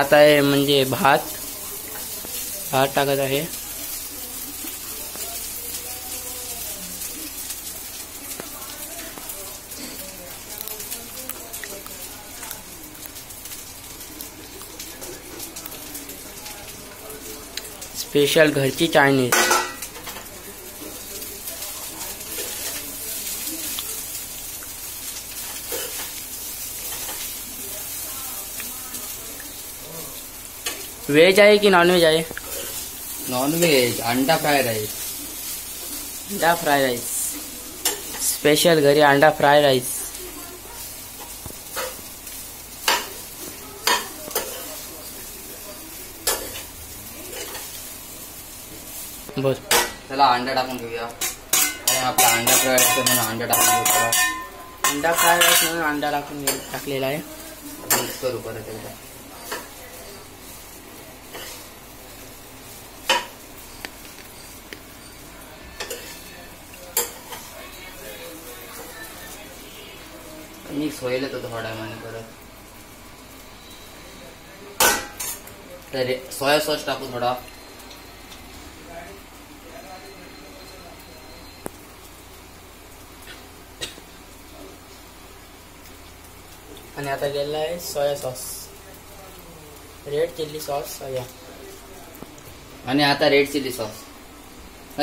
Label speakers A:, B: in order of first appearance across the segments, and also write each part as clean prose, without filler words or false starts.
A: आता आहे म्हणजे भात टाकत आहे. स्पेशल घरची चायनीज. व्हेज आहे की नॉनव्हेज आहे?
B: नॉनव्हेज. अंडा फ्राय राईस.
A: अंडा फ्राय राईस. स्पेशल घरी अंडा फ्राय राईस. बोल.
B: चला अंडा टाकून घेऊया. आणि आपला अंडा फ्राय राईस म्हणून अंडा टाकून घेऊ.
A: अंडा फ्राय राईस म्हणून अंडा टाकलेला आहे.
B: मिक्स करू परत एकदा. मिक्स होईल तो थोड्या वेळाने परत. तर सोया सॉस टाकू थोडा.
A: आणि आता गेला आहे soya sauce. Red chilli sauce soya.
B: आणि आता रेड चिल्ली सॉस.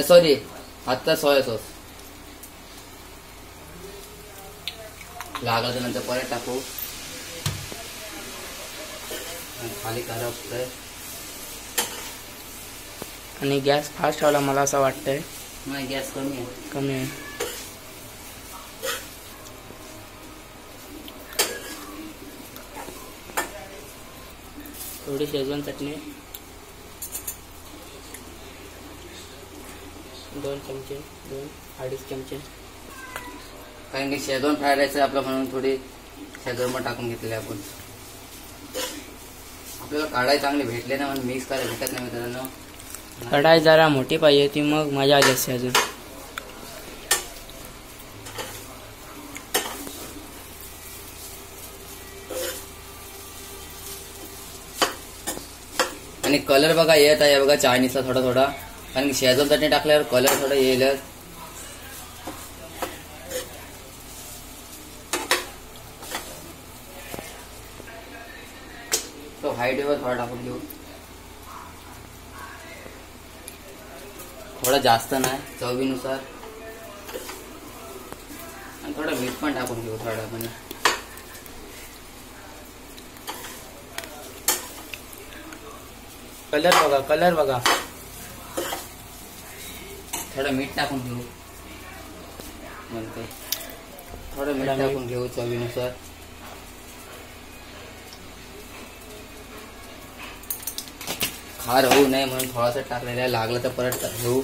B: सॉरी, आता सोया सॉस. लागलं तर नंतर परत टाकू. खाली करपतंय.
A: आणि गॅस फास्ट ठेवला मला असं वाटतंय.
B: नाही, गॅस कमी
A: आहे. थोडी शेजवान चटणी. 2 चमचे, 2-2.5 चमचे.
B: कारण की शेजवान फ्राय राईस आपलं म्हणून थोडी शेजवान पण टाकून घेतलेली आपण. आपल्याला कढाई चांगली भेटले ना म्हणून मिक्स करायला भेटत नाही मित्रांनो.
A: कढाई जरा मोठी पाहिजे ती मग मजा आली असते अजून.
B: आणि कलर बघा येत आहे बघा चायनीजला थोडा थोडा. कारण की शेजवान चटणी टाकल्यावर कलर थोडा येईल. तो हाईटवर थोडा टाकून घेऊ. थोडा जास्त नाही, चवीनुसार. आणि थोडं मीठ पण टाकून घेऊ थोडा म्हणजे.
A: कलर बघा.
B: थोडं मीठ टाकून घेऊ म्हणते. थोडं मीठ टाकून घेऊ चवीनुसार. खार होऊ नये म्हणून थोडासा टाकलेला आहे. लागलं तर परत घेऊ.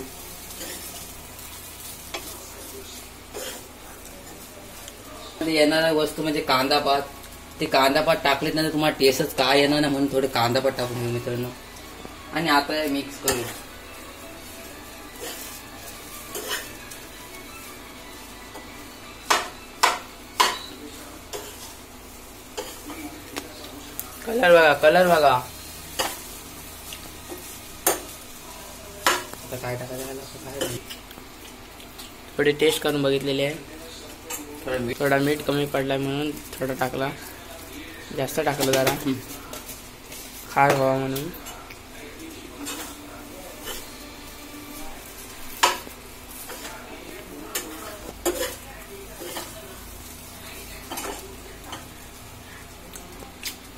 B: येणारा वस्तू म्हणजे कांदा पात. ते कांदा पात टाकलेत ना तुम्हाला टेस्टच काय येणार ना म्हणून थोडे कांदा पात टाकून घेऊ मित्रांनो. आणि आता मिक्स करू.
A: कलर बघा. आता काय टाकायचं? थोडी टेस्ट करून बघितलेली आहे. थोडा मीठ कमी पडलाय म्हणून थोडा टाकला. जास्त टाकलं जरा खार व्हावा म्हणून.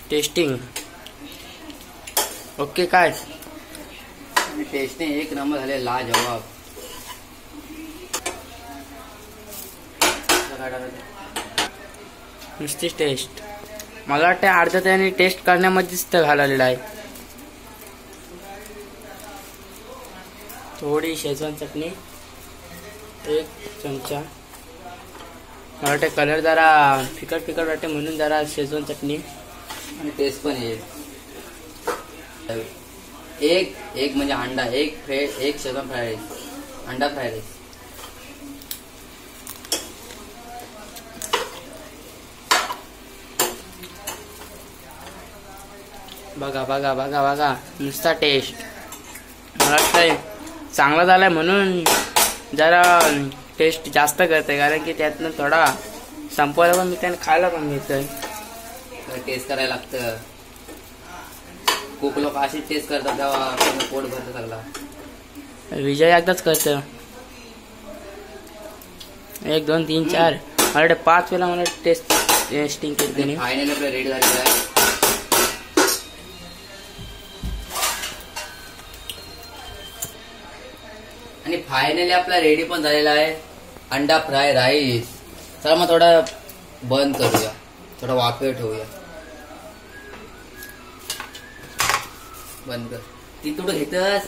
A: Testing okay. काय
B: टेस्टिंग एक नंबर झाले. लाजवाब.
A: नुसतीच टेस्ट. मला वाटतं अर्ध्या त्याने टेस्ट करण्यामध्येच तर घालवलेला आहे. थोडी शेजवान चटणी 1 चमचा. मला वाटतं कलर जरा फिकट वाटते म्हणून जरा शेजवान चटणी.
B: आणि टेस्ट पण येईल. एक म्हणजे अंडा. एक शेजवान फ्राय राईस. अंडा फ्राय राईस.
A: बघा बघा बघा बघा नुसता टेस्ट. मला वाटतंय चांगला झालाय म्हणून जरा टेस्ट जास्त करते, कारण की त्यातनं थोडा संपवायला पण मी त्याने खायला पण मिळतंय.
B: टेस्ट करायला लागतं. खूप लोक अशीच टेस्ट करतात तेव्हा आपलं पोट भरतं सगळा.
A: विजय एकदाच करतं. 1 2 3 4 मला 5 वेळा मला टेस्टिंग केली त्याने.
B: फायनली आपलं रेडी झालेलं आहे. आणि फायनली आपला रेडी पण झालेला आहे अंडा फ्राय राईस. चला मग थोडा बंद करूया, थोडा वाफेवर ठेवूया. बंद कर. ती तुडं घेतस